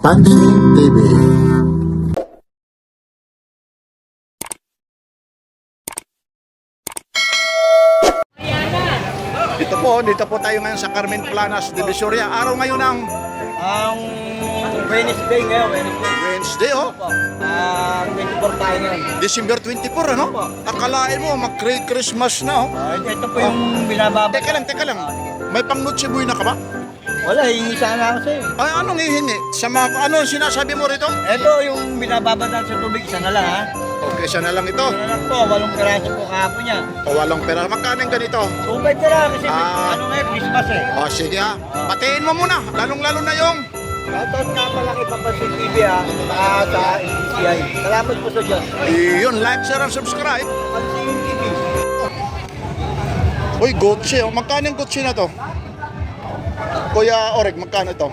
Papansin TV. Dito po tayo ngayon sa Carmen Planas, Divisoria. Araw ngayon ng Ang Wednesday ngayon, Wednesday, oh. 24 tayo ngayon. December 24, ano? Akalain mo, mag-Christmas na, oh. Ito po yung binababa. Teka lang. May pang Noche Buena ka ba? Wala, hihingi sana ako sa'yo. Ay, anong hihingi? Sa mga, ano ang sinasabi mo rito? Ito yung binababa natin sa tubig, isa na lang ha. Okay, isa na lang ito. Isa na lang po, 8 piraso po kahapon niya. O, walang pera. Magkano yung ganito? 2.5 na lang kasi Ah. ano ngayon, Christmas eh. O, sige ha. Patiin mo muna. Lalong-lalo na yung... Ito nga malaki Papansin TV ha, sa NBCI. Salamat po sa Diyos. Yun, like, share, and subscribe. Papansin TV. Uy, Gucci, oh. Magkano yung Gucci na to? Kuya Oreg, magkano ito?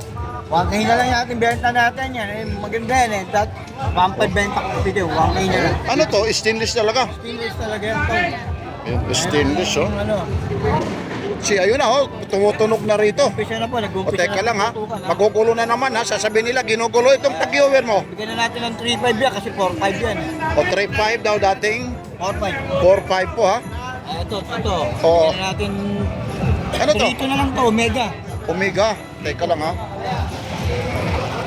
1K na lang natin, benta natin yan. Eh, maganda yan eh. 1.5 benta ko video, 1K na lang. Ano to? Stainless talaga. Stainless talaga yan tol. Yung stainless, oh. Yung ano, Si, ayun na, oh. Tumutunog na rito. umpisa na po, O, nag-umpisa teka lang ha. tutukan, Magugulo na naman ha. Sasabihin nila, ginugulo itong tag-viewer mo. Bigyan na natin ng 3.5 yan kasi 4.5 yan. O, 3.5 daw dating. 4.5. 4.5 po ha. Ito. Oo. Bigyan na natin Ano to? 3.2 na lang to, Omega. Omega. Teka lang ha.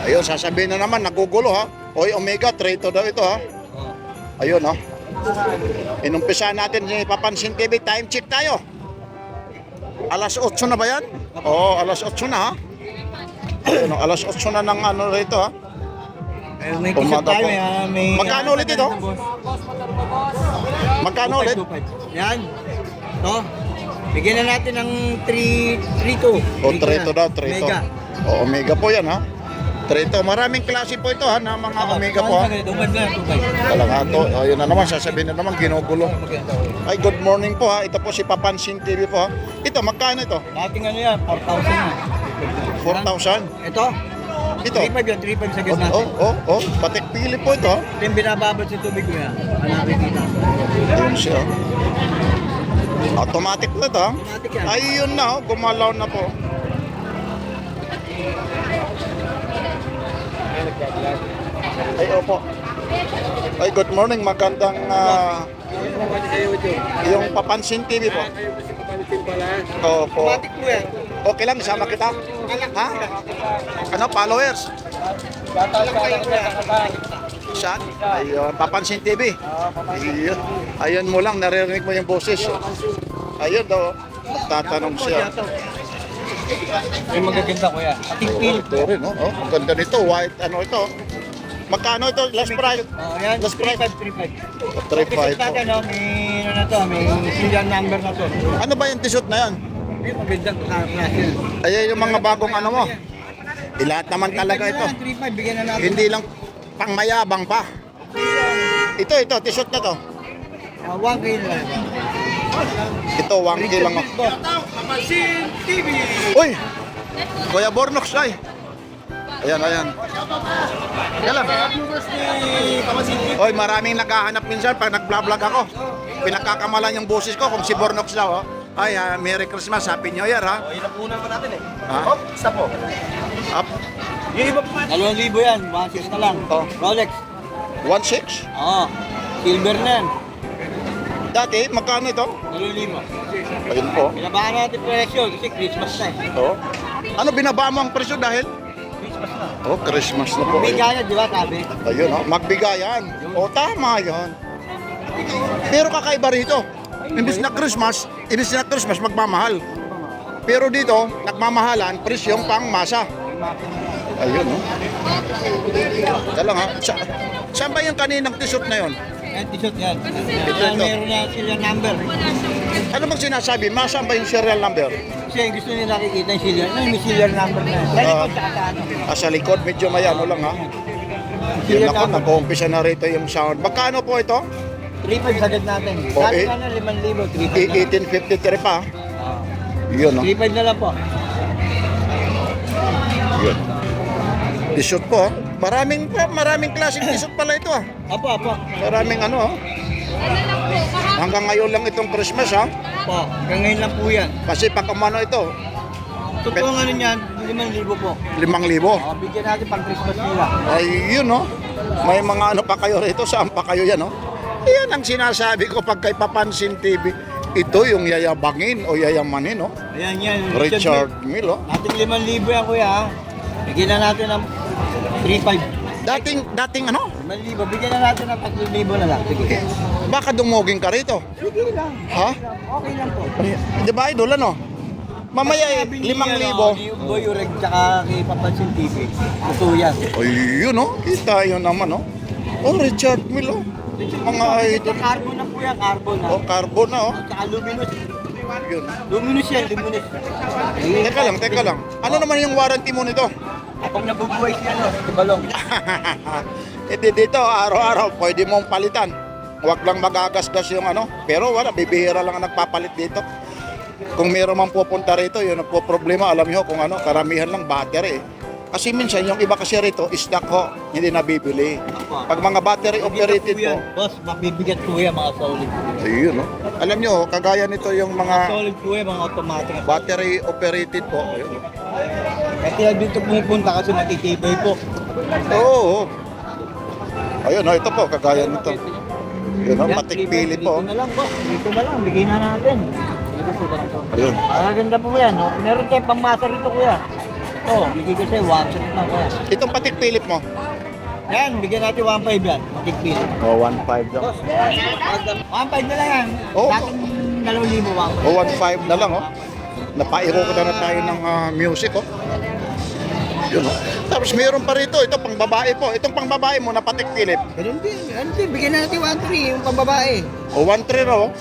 Ayun, sasabihin na naman, nagugulo ha. Oy, Omega, 3 daw ito ha. Ayun ha. Inumpisa natin si Papansin TV. Time check tayo. Alas 8 na ba yan? Oo, alas 8 na ha. Ayun, alas 8 na ng ano rito ha. May t-shirt Umaga tayo, po. may... Magkano ulit ito? Magkano ulit? 2.5. Yan. To. Bigyan na natin ng 3.2. O, 3 daw, 3 Omega. O, Omega po yan ha. 3 maraming klase po ito ha, na mga Omega po ha. 2.5 na, 2.5. Talaga to, ayun na naman, sasabihin na naman, ginugulo. Ay, good morning po ha. Ito po si Papansin TV po ha. Ito, magkano ito? Dating ano yan, 4,000 yan. 4,000? Ito? Ito? 3.5 yan, 3.5 sa gas natin. Patek pili po ito ha. Ito yung binababad sa tubig ko yan. Ano nakikita? Ayun siya. Automatic na ito ha. Automatic yan. Ayun na, oh, gumalaw na po. Ay, opo. Ay, good morning. Magandang yung Papansin TV po. Opo. Automatic po yan. Okay lang, sama kita. Ha? Ano, followers? Saan? Ayun, Papansin TV. Ayun. Ayun mo lang, naririnig mo yung boses. Ayun daw, magtatanong siya. Yung magaganda ko yan. Ating pil. Ito rin, oh. Ang ganda nito, white, ano ito. Magkano ito? Last price? Oh, yan. Last price? 3.5. 3.5 po. natin, no? May ano na to, may serial number na to. Ano ba yung t-shirt na yan? May magandang klase. Ayan yung mga bagong ano mo. Lahat naman talaga ito. 3.5, bigyan na natin. Hindi lang pangmayabang pa. Ito, t-shirt na to. 1K na lang. Ito, 1K lang ako. Papansin TV! Uy! Kuya Bornox ay. Ayan. Yan lang. Oy, maraming naghahanap minsan pag nag-vlog ako. Pinagkakamalan yung boses ko kung si Bornox daw. Oh. Ay, Merry Christmas, Happy New Year ha. Ilapunan pa natin eh. Ha? Isa po. Up. Yung iba pa. 2,000 yan, 1.6 na lang. Oh. Rolex. 1.6? Oo. Silver na yan. Dati, magkano ito? 2,000. Ayun po. Pinabahan natin presyo kasi Christmas na eh. Oh. Ano binaba mo ang presyo dahil? Christmas na. Oh, Christmas na po. May gana, di ba sabi? Ayun, oh, magbigayan. O, tama yun. Pero kakaiba rito. Imbis na Christmas, magmamahal. Pero dito, nagmamahalan, presyong pang masa. Ayun, oh. Kaya lang ha. Saan ba yung kaninang t-shirt na yun? Yan, t-shirt yan. Ito. Meron na sila number. Ano bang sinasabi? Masaan ba yung serial number? Kasi gusto nila nakikita yung serial. May serial number na yan. Dali ko sa ano. Sa likod, medyo may ano lang ha. Yun Serial ako, number. nag-uumpisa na rito yung sound. Magkano po ito? 3.5 sagad natin. Oh, Dati eh. ka na 5,000, 3.5 na. 1853 pa. Yun, no? 3.5 na lang po. Yun. T-shirt po. Maraming klaseng t-shirt pala ito ah. Apo. Maraming ano ah. Hanggang ngayon lang itong Christmas ha. Po, hanggang ngayon lang po yan. Kasi pag umano ito, totoong ano niyan, 5,000 po. 5,000. Bigyan natin pang Christmas nila. Ay, yun no. May mga ano pa kayo rito, saan pa kayo yan no? Yan ang sinasabi ko pag kay Papansin TV. Ito yung yayabangin o yayamanin no. Ayan yan. Richard Mille oh. Nating 5,000 yan kuya ha. Bigyan na natin ng 3,500. Dating ano? 5,000. Bigyan na natin ng 3,000 na lang. Sige. Baka dumugin ka rito. Sige lang. Ha? Okay lang po. Di ba idol ano? Mamaya eh, 5,000. Yung Boy Ureg tsaka kay Papansin TV. Ito yan. Ay, yun no. Kita yun naman no. Oh, Richard Mille oh. Mga idol. Carbon na po yan. Carbon ha. Oh, carbon na oh. Tsaka luminous. Yun. Luminous yan. Luminous. Teka lang. Ano naman yung warranty mo nito? Akong nabubuhay siya no. Si Balong. Ito dito, araw-araw, pwede mong palitan. Huwag lang magagasgas yung ano. Pero wala, bibihira lang ang nagpapalit dito. Kung meron man pupunta rito, yun ang problema. Alam niyo kung ano, karamihan lang battery. Kasi minsan, yung iba kasi rito, stock ko, hindi nabibili. Pag mga battery operated po, Boss, mabibigat po yan mga solid. ayun no. Alam niyo, kagaya nito yung mga Solid po yan, mga automatic. battery operated po. Ayun. Kaya dito pumupunta kasi makikibay po. Oo. Ayun, ito po, kagaya nito. Yun, patikpili po. Dito na lang po. Dito na lang. Bigyan na natin. Ayun. Ganda po yan. No? Meron tayong pangmasa rito kuya. Ito, bigyan ko sa'yo. 1 na kuya. Itong patikpilip mo. Yan, bigyan natin 1.5 yan. Matikpil. Oh, 1.5 lang. 1.5 na lang yan. Oo. Dating 2,000 1.5. O 1.5 na lang oh. Napairo ko na tayo ng music oh. Yun oh. Tapos mayroon pa rito, ito pang babae po. Itong pang babae mo na patikpilip. Ganun din. Ano din, bigyan natin 1.3 yung pambabae. O 1.3 raw oh.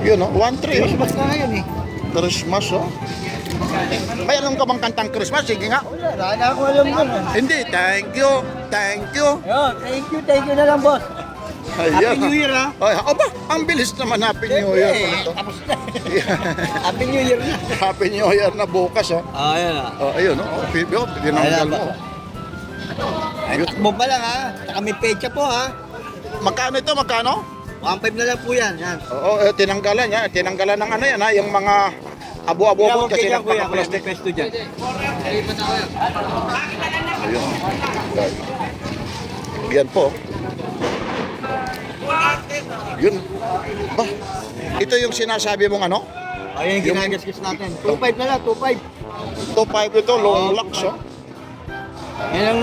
Yun oh, 1.3 oh. Christmas na ngayon eh. Christmas oh. May alam ka bang kantang Christmas? Sige nga. Wala na ako alam ko na. Hindi, thank you. Thank you. Ayun, thank you na lang boss. Happy New Year ha. Ay, aba, ang bilis naman Happy New Year po nito. Tapos na. Happy New Year na. Happy New Year na bukas oh. Ayan ah. Oh, ayun oh. Pibyo, tinanggal mo. Ay, takbo pa lang ha. Saka may pecha po ha. Magkano ito? Magkano? 1.5 na lang po yan. Yan. Oo, tinanggalan niya. Tinanggalan ng ano yan ha, yung mga abo-abo kasi Kuya, kuya, nagpaka-plastic. may pesto dyan. Ayun. Yan po. Yun. Ba, ito yung sinasabi mong ano? Ayan yung ginagasgas natin. 2.5 na lang, 2.5. 2.5 ito, long lux oh. Yan ang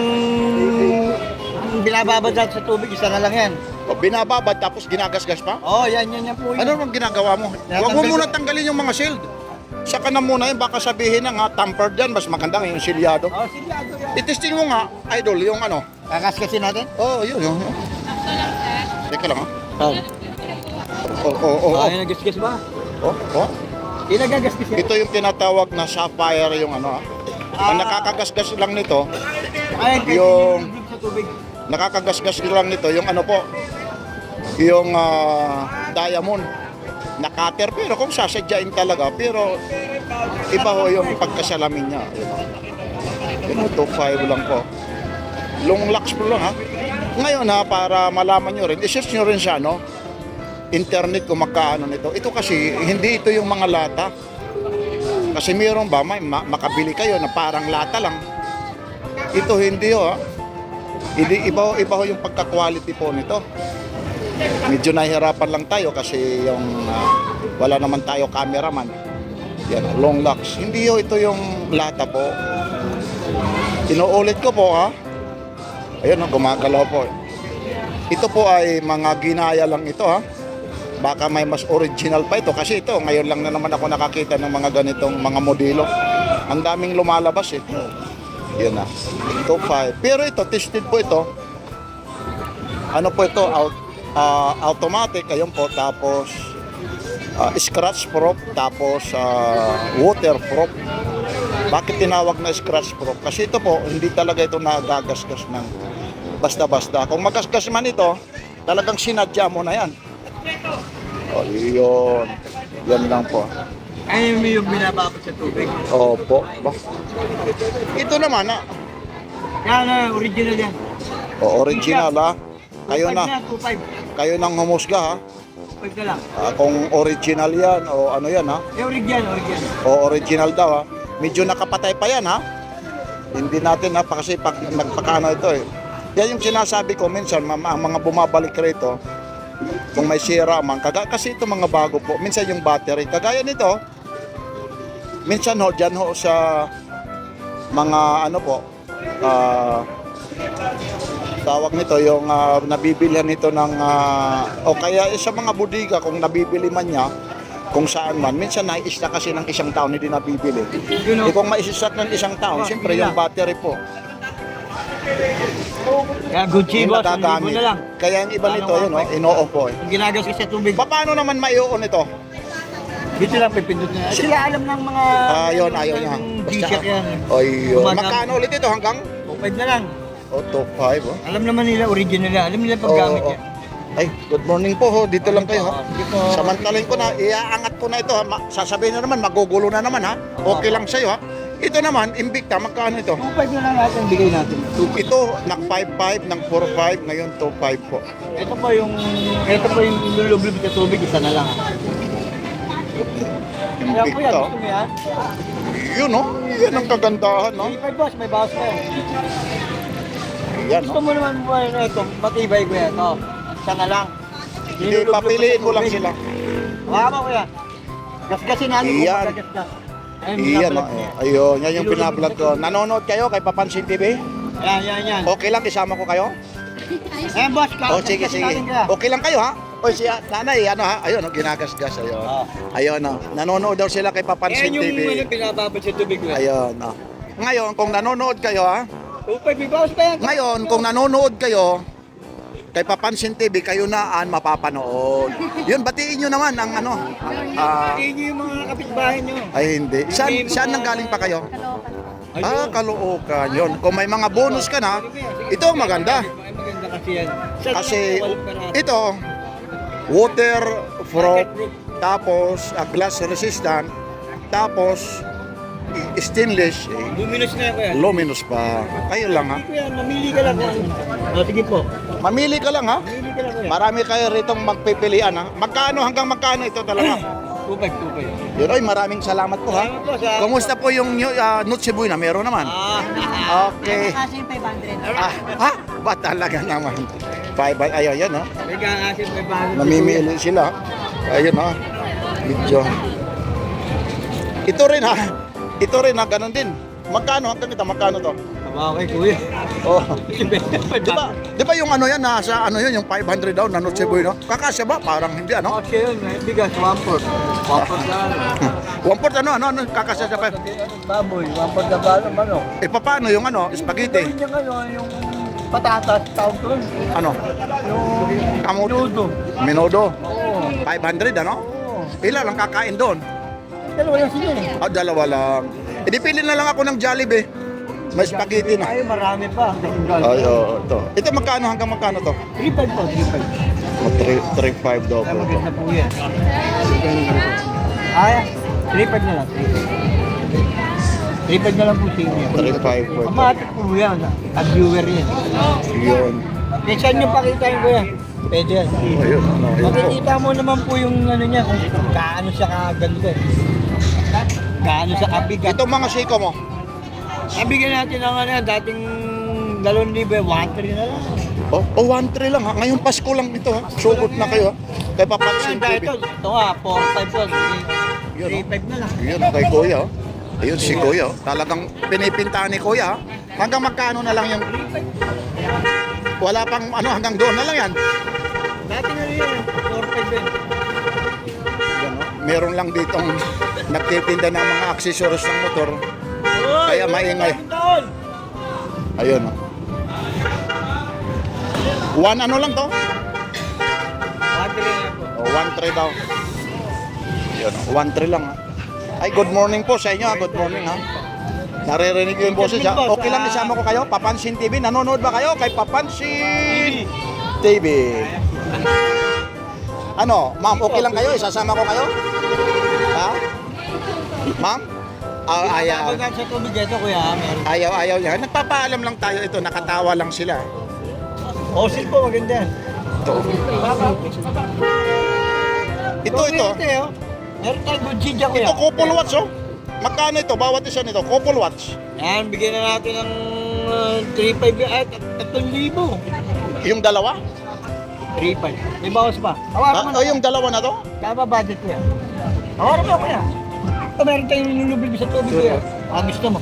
binababad natin sa tubig, isa na lang yan. O, binababad tapos ginagasgas pa? Oh, yan po yun. Ano nang ginagawa mo? Huwag mo muna tanggalin yung mga shield. Saka na muna yun, baka sabihin na nga, tampered yan, mas maganda yung silyado. Oh, silyado yan. Itesting mo nga, idol, yung ano. Kakaskasin natin? Oo, yun. Teka lang ha. Oh. Oo. Ay, nagasgas ba? Oh. Hindi nagagasgas yan. Ito yung tinatawag na sapphire yung ano ha. Ang nakakagasgas lang nito, Ay, yung- sa tubig. nakakagasgas lang nito yung ano po, yung diamond na cutter, pero kung sasadyain talaga, pero iba ho yung pagkasalamin niya. Yun, 2.5 lang po. Long lux po lang ha. Ngayon ha, para malaman nyo rin, i-search nyo rin sa ano, internet kung magkaano nito. Ito kasi, hindi ito yung mga lata. Kasi mayroon ba, makabili kayo na parang lata lang. Ito hindi ho ha. Hindi, iba ho yung pagka-quality po nito. Medyo nahihirapan lang tayo kasi yung wala naman tayo cameraman. Yan, long lux. Hindi ho ito yung lata po. Inuulit ko po ha. Ayun, gumagalaw po. Ito po ay mga ginaya lang ito ha. Baka may mas original pa ito kasi ito, ngayon lang na naman ako nakakita ng mga ganitong mga modelo. Ang daming lumalabas eh. Yun na. 2.5. Pero ito, tested po ito. Ano po ito? Automatic. Ayun po. Tapos, scratch proof. Tapos, waterproof. Bakit tinawag na scratch proof? Kasi ito po, hindi talaga ito nagagasgas ng basta-basta. Kung magasgas man ito, talagang sinadya mo na yan. O, yun. Yan lang po. Ay, may yung binababad sa tubig. Opo. Ba? Ito naman Yan, original yan. O, original ha. Kayo 2.5 na. 2.5. Kayo nang humusga ha. 2.5 na lang. Kung original yan o ano yan ha. Eh, original. O original daw ha. medyo nakapatay pa yan, ha? Hindi natin, ha? Kasi pag nagpakano ito, eh. Yan yung sinasabi ko, minsan, ang mga bumabalik rito, kung may sira man, kasi ito mga bago po, minsan yung battery, kagaya nito, minsan ho, dyan ho sa mga ano po, tawag nito, yung nabibilihan nito ng, o kaya sa mga budiga, kung nabibili man niya, kung saan man, minsan nais na kasi ng isang taon, hindi nabibili. Kung maisisat ng isang taon, siyempre yung battery po, Kaya Gucci, yung boss, 1,000 nagagamit. na lang. Kaya yung iba nito, yun, inoo po. Yung ginagas ko sa tubig. Paano naman maiuon ito? Dito lang pipindot na. Sila alam ng mga... Yun, ayaw niya. ng G-Shock yan. Ayun. Gumagam- Magkano ulit ito hanggang? 2,500 na lang. 2.5, oh. Alam naman nila, original nila. Alam nila paggamit Oo, yan. Ay, good morning po ho. Dito lang kayo ha. Sige po. Samantalin ko na, iaangat ko na ito ha. Sasabihin na naman, magugulo na naman ha. Okay lang sa'yo ha. Ito naman, Invicta, magkano ito? 2,500 na lang natin bigay natin. Ito, nag 5.5, nag 4.5, ngayon 2.5 po. Ito po yung lulublob sa tubig, isa na lang. Kaya po yan, Invicta. gusto mo yan? Yun oh, yan ang kagandahan no. 3,500 boss, may bawas pa yan. Yan Gusto no. mo naman mo ito, matibay ko yan. Ito, isa na lang. Hindi, papiliin mo lang sila. Mama ko yan. Gasgasin natin kung Iyan. magagasgas. Ayun, Iyan binablog oh. niya. Ayun, yan yung pinablog ko. Nanonood kayo kay Papansin TV? Yan. Okay lang, isama ko kayo? Ayan boss, Oh, sige, sige. natin kaya. Okay lang kayo, ha? O, si nanay, ano ha? Ayun, oh, ginagasgas, ayun. Ah. Ayun, oh. Nanonood daw sila kay Papansin Ayan yung TV. pinababad sa tubig ko. Ayun, oh. Ngayon, kung nanonood kayo, ha? Upay, may bawas pa yan. Ngayon, kung nanonood kayo kay Papansin TV, kayo na ang mapapanood. Yun, batiin nyo naman ang ano. Hindi nyo yung mga kapitbahay nyo. Ay, hindi. Saan nang galing pa kayo? Caloocan. Yun. Kung may mga bonus ka na, ito ang maganda. Ay, maganda kasi yan. Kasi ito, waterproof, tapos glass resistant, tapos stainless, Luminous na yan kuya. luminous pa. Kayo lang ha. Kuya, mamili ka lang. Sige po. Mamili ka lang ha. Mamili ka lang kuya. Marami kayo rito magpipilian ha. Magkano hanggang magkano ito talaga? 2,500. Yun, oy, maraming salamat po ha. Salamat po sa... Kumusta po yung Nutsi Buena? Meron naman. Okay. Kasi yung 500. Ha? Ba talaga naman? Ayaw yan ha. May kakasin, may bago. Namimili sila. Ayun ha. Medyo. Ito rin ha. Ito rin ha. Ganon din. Magkano? Hanggang ito. Magkano to? Okay kuya. Oh. Di ba yung ano yan, nasa ano yun, yung 500 daw na Noche Buena? Kakasya ba? Parang hindi ano? Kasi yun, may bigas, 1/4. 1/4 na. One kakasya sa 5. Baboy, 1/4 na balo, manok. Eh paano yung ano, spaghetti? Yung ano, yung patatas, tawag doon. Ano? Yung Kamot? minudo. Minodo? Oo. 500 ano? Oo. Ilan ang kakain doon? Dalawa lang sila eh. Dalawa lang. E di pili na lang ako ng Jollibee. May spaghetti na. Ay, marami pa. Ay, oo, ito. Ito magkano hanggang magkano to? 3,500 po, 3,500. 3.5 daw Ay, po. maganda po yan. Ay, 3,500 na lang. 3,500 na lang po sa inyo. 3.5 po ito. Automatic po yan. At viewer yan. Yun. Eh, saan nyo pakita yun kuya? Pwede yan. Ayun, ano, ayun po. Makikita mo naman po yung ano niya, kung gaano siya kaganda eh. Gaano siya kabigat. Ito mga siko mo. Nabigyan natin ng ano yan, dating 2,000, 1,300 na lang. Oh, 1.3 lang ha. Ngayong Pasko lang ito ha. Sugod na kayo ha. Kay Papansin TV. Ito nga, 4,500 po. Yun, 3,500 na lang. Yun, kay Kuya oh. Ayun si Kuya oh. Talagang pinipintahan ni Kuya ha. Hanggang magkano na lang yung... Wala pang ano, hanggang doon na lang yan. Dati na rin yan, 4,500 yan. Yan, oh. Meron lang ditong nagtitinda ng mga accessories ng motor. Kaya maingay. Ayun oh. One ano lang to? 1,300 po. Oh, 1.3 daw. Yun, 1.3 lang ha. Ay, good morning po sa inyo ha. Good morning ha. Naririnig ko yung boses ha. Okay lang isama ko kayo. Papansin TV. Nanonood ba kayo kay Papansin TV? Ano, ma'am, okay lang kayo? Isasama ko kayo? Ha? Ma'am? Ayaw. Pagkat sa tubig ito kuya, meron. Ayaw niya. Nagpapaalam lang tayo ito. Nakatawa lang sila. Osil po, maganda yan. Ito. Ito. Ito, oh. Meron tayong Gojija kuya. Ito, couple watch oh. Magkano ito? Bawat isa nito. Couple watch. Yan, bigyan na natin ng 3,500 at 3,000. Yung dalawa? 3,500. May bawas pa. Hawakan mo na. Yung dalawa na to? Kaba budget ko yan. Hawakan mo kuya. Ito meron tayong nilulubig sa tubig ko yan. Gusto mo.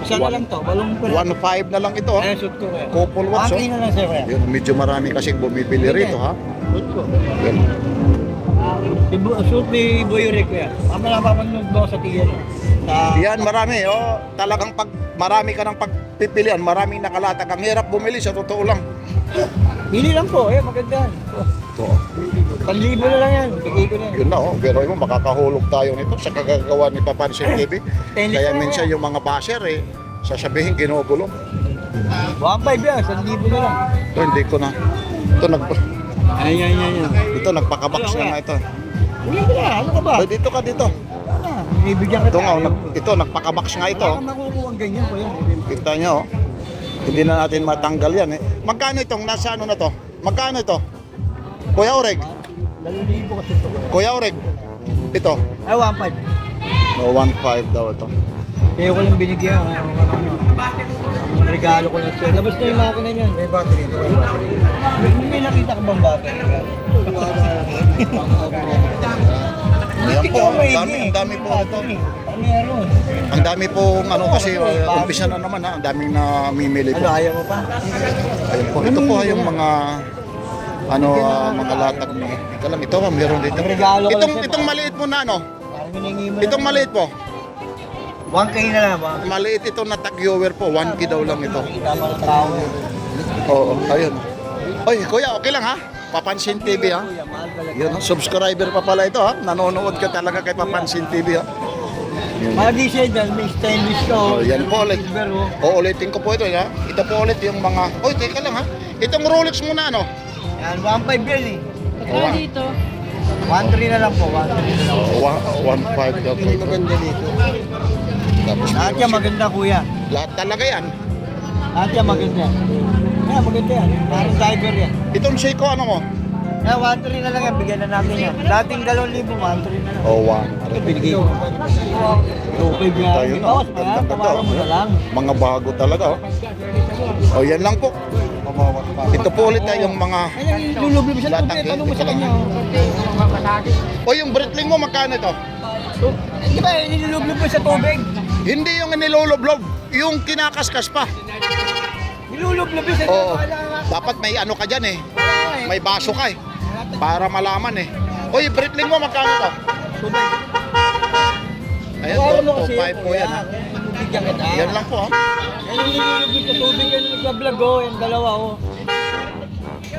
Isa na lang to. Balong ko lang. 1.5 na lang ito. Ha? Ayan, shoot ko kuya. Couple watch. Okay na lang sa'yo kuya. Yun, medyo marami kasing bumibili rito, ha? Shoot ko. Yun. Shoot ni Boy Rick kuya. Mamaya napapanood mo sa tiyan. Yan, marami. Oh, talagang pag marami ka ng pagpipilian, maraming nakalatag. Ang hirap bumili, sa totoo lang. Pili lang po. Eh, maganda yan. Ito. 1,000 na lang yan. Bigay ko na yan. Yun na, oh. Pero mo, makakahulog tayo nito sa kagagawa ni Papansin TV. Kaya minsan yung mga basher, sasabihin ginugulo. 1,500 yan. 1,000 na lang. Ito, hindi ko na. Ito, Ayan. ito nagpakabox na nga ito. Hindi ko na. Ano ka ba? Ay, dito ka dito. Bibigyan kita. Ito nga, ito nagpakabox nga ito. Baka makukuha ang ganyan po yan. Kita nyo, oh. Hindi na natin matanggal yan, eh. Magkano itong nasa ano na to? Magkano ito? Kuya Oreg? 2,000 kasi ito. Kuya Oreg? Ito? Ay, 1,500. No, 1.5 daw ito. Kaya ko lang binigyan. Regalo ko lang siya. Labas na yung makina niyan. May battery ito. May nakita ka bang battery? Ayan po, ang dami po ito. Meron. Ang dami pong ano kasi umpisa na naman ha, ang daming namimili po. Ano, ayaw mo pa? Ayun po, ito po yung mga ano mga latag ni. Ika lang ito, meron dito. Regalo ko lang siya. Itong maliit mo na ano? Parang hiningi mo Itong maliit po. 1K na lang ba? Maliit ito na tag-viewer po, 1K daw lang ito. Kita pa ng tao. Oo, ayun. Oy, kuya, okay lang ha? Papansin TV ha? Kuya, mahal talaga. Yun, subscriber pa pala ito ha? Nanonood ka talaga kay Papansin TV ha? Magi siya dyan, may stainless ka. Oh, yan po ulit. Silver, oh. Uulitin ko po ito ha? Ito po ulit yung mga... Oy, teka lang ha? Itong Rolex muna ano? Yan, 1,500 yan eh. Magkano dito? 1,300 na lang po, 1,300 na lang. 1.5 daw po. Maganda dito. Tapos Lahat yan maganda kuya. lahat talaga yan. Lahat yan maganda. Yan, maganda yan. Parang diver yan. Itong Seiko ano mo? Yan, 1,300 na lang yan. Bigyan na natin yan. Dating 2,000, 1,300 na lang. Oh, Ito, binigay ko. 2,500 nga. Tayo na. Bawas pa yan, tawaran mo na lang. Mga bago talaga oh. Oh, yan lang po. Ito po ulit ay yung mga... Ayan, ilulublob siya Latang tubig. Tanong mo ito sa lang. kanya. O yung Breitling mo, magkano ito? Di ba, ilulublob mo sa tubig? Hindi yung iniloloblob, yung kinakaskas pa. Ilulublob sa Oo. tubig. Dapat may ano ka dyan eh. May baso ka eh. Para malaman eh. O yung Breitling mo, magkano ito? Tubig. Ayan po, 2.5 po yan ha. Bigyan kita. Yan lang po ha. Yan yung nilulublob sa tubig. Yan yung nagbablog oh. Yung dalawa oh.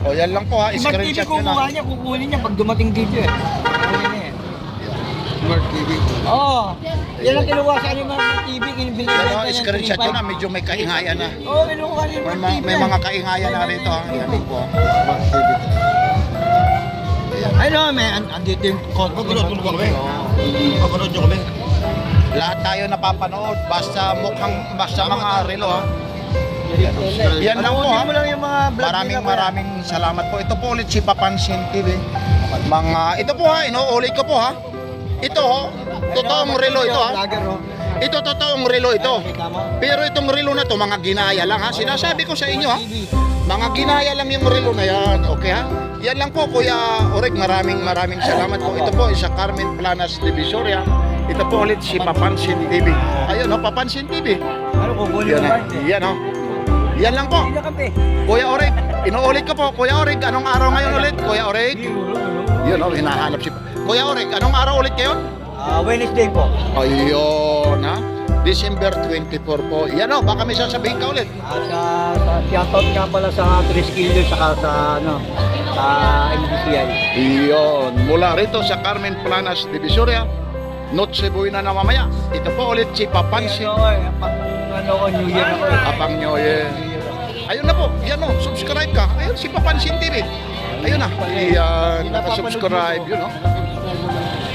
O yan lang po ha, Smart TV screenshot nyo na. kukuha niya, kukunin niya pag dumating dito eh. Kukunin niya eh. Smart TV. Oo. Yan ang kinuha sa kanya mga TV. Yan o, screenshot nyo na, medyo may kaingayan na. Oo, kinuha niya yung TV. May mga kaingayan na rito ha. Yan lang po ha. Smart TV. Ay no, may andito yung konti. Paganood nyo kami. Lahat tayo napapanood, basta mga relo ha. Yan lang po ha. mo lang yung mga vlog Maraming salamat po. Ito po ulit si Papansin TV. Ito po ha, inuulit ko po ha. Ito ho, totoong relo ito ha. Ito totoong relo ito. Pero itong relo na to, mga ginaya lang ha. Sinasabi ko sa inyo ha. Mga ginaya lang yung relo na yan. Okay ha? Yan lang po Kuya Oreg, maraming salamat po. Ito po sa Carmen Planas Divisoria. Ito po ulit si Papansin TV. Ayun ho, Papansin TV. Ano kukunin Yan mo ha. ba? Yan ho. Yan lang po. Hindi na kape. Kuya Oreg, inuulit ko po. Kuya Oreg, anong araw ngayon ulit? Kuya Oreg? Yun o, hinahanap si... Kuya Oreg, anong araw ulit ngayon? Wednesday po. Ayun ha. December 24 po. Yan o, baka may sasabihin ka ulit. Sa shoutout nga pala sa Triskillo saka sa MDCI. Iyon, mula rito sa Carmen Planas Divisoria, Noche Buena na mamaya. Ito po ulit si Papansin. New Year ako eh. Apang New Year. Ayun na po, yan o, subscribe ka. Ayun, si Papansin TV. Ayun na, yan, nakasubscribe, yun o.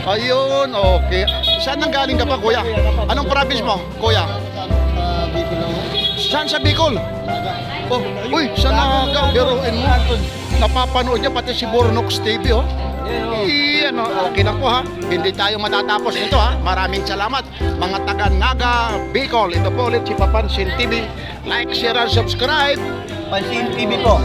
Ayun, okay. Saan nang galing ka pa, kuya? Anong province mo, kuya? Saan sa Bicol? Oh, uy, sa Naga, biruin mo. Napapanood niya pati si Bornox TV, oh. Iyan, okay na po ha. Hindi tayo matatapos nito ha. Maraming salamat mga taga Naga Bicol. Ito po ulit si Papansin TV. Like, share, and subscribe. Pansin TV po.